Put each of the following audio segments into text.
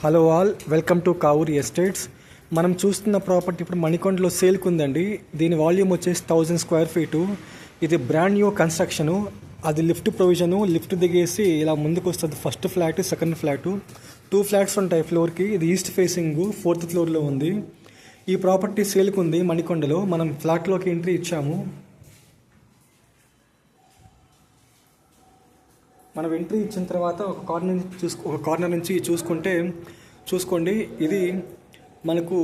Hello all, welcome to Kavuri estates. మనం చూస్తున్న property ఇప్పుడు మణికొండలో సేల్కి ఉందండి. దీని వాల్యూమ్ వచ్చేసి 1000 స్క్వేర్ ఫీటు. ఇది బ్రాండ్ న్యూ కన్స్ట్రక్షను. అది లిఫ్ట్ ప్రొవిజను. లిఫ్ట్ దిగేసి ఇలా ముందుకు వస్తుంది. First flat, second flat, 2 flats ఉంటాయి ఫ్లోర్కి. ఇది ఈస్ట్ ఫేసింగ్ 4th ఫ్లోర్లో ఉంది. ఈ ప్రాపర్టీ సేల్కి ఉంది మణికొండలో. మనం ఫ్లాట్లోకి ఎంట్రీ ఇచ్చాము. మనం ఎంట్రీ ఇచ్చిన తర్వాత ఒక కార్నర్ నుంచి చూసుకోండి. ఇది మనకు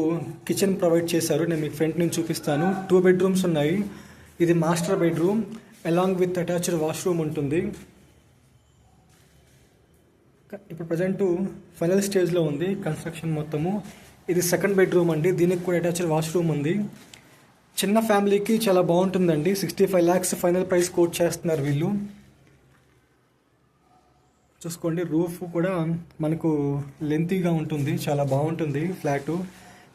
కిచెన్ ప్రొవైడ్ చేశారు. నేను మీకు ఫ్రంట్ నుంచి చూపిస్తాను. 2 బెడ్రూమ్స్ ఉన్నాయి. ఇది master bedroom along with attached washroom ఉంటుంది. ఇప్పుడు ప్రజెంట్ ఫైనల్ స్టేజ్లో ఉంది కన్స్ట్రక్షన్ మొత్తము. ఇది సెకండ్ బెడ్రూమ్ అండి. దీనికి కూడా అటాచ్డ్ వాష్రూమ్ ఉంది. చిన్న ఫ్యామిలీకి చాలా బాగుంటుందండి. 65 lakhs ఫైనల్ ప్రైస్ కోట్ చేస్తున్నారు వీళ్ళు. చూసుకోండి, రూఫ్ కూడా మనకు లెంతీగా ఉంటుంది. చాలా బాగుంటుంది flat.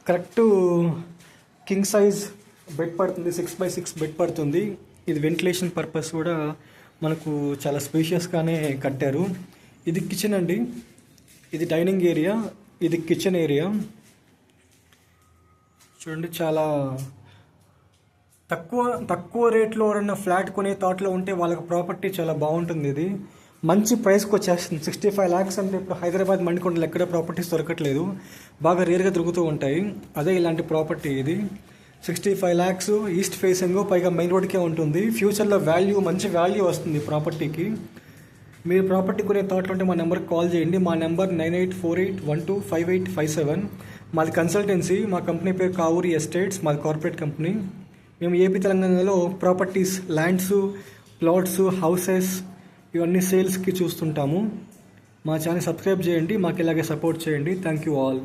Correct king size bed పడుతుంది. 6x6 బెడ్ పడుతుంది. ఇది వెంటిలేషన్ పర్పస్ కూడా మనకు చాలా స్పేషియస్గానే కట్టారు. ఇది కిచెన్ అండి. ఇది డైనింగ్ ఏరియా, ఇది కిచెన్ ఏరియా. చూడండి, చాలా తక్కువ రేట్లో ఎవరన్నా ఫ్లాట్ కొనే థాట్లో ఉంటే వాళ్ళకి ప్రాపర్టీ చాలా బాగుంటుంది. ఇది మంచి ప్రైస్కి వచ్చేస్తుంది. 65 lakhs అంటే ఇప్పుడు హైదరాబాద్ మణికొండలో ఎక్కడ ప్రాపర్టీస్ దొరకట్లేదు. బాగా రేర్గా దొరుకుతూ ఉంటాయి. అదే ఇలాంటి ప్రాపర్టీ ఇది. 65 lakhs, ఈస్ట్ ఫేసింగ్, పైగా మెయిన్ రోడ్కే ఉంటుంది. ఫ్యూచర్లో మంచి వాల్యూ వస్తుంది ప్రాపర్టీకి. మీరు ప్రాపర్టీ కొనే థాట్లో ఉంటే మా నెంబర్కి కాల్ చేయండి. మా నెంబర్ 9848125857. మాది కన్సల్టెన్సీ. మా కంపెనీ పేరు కావూరి ఎస్టేట్స్. మాది కార్పొరేట్ కంపెనీ. మేము ఏపీ తెలంగాణలో ప్రాపర్టీస్, ల్యాండ్స్, ప్లాట్స్, హౌసెస్ ఇవన్నీ సేల్స్కి చూస్తుంటాము. మా ఛానల్ సబ్స్క్రైబ్ చేయండి. మాకు ఇలాగే సపోర్ట్ చేయండి. Thank you all.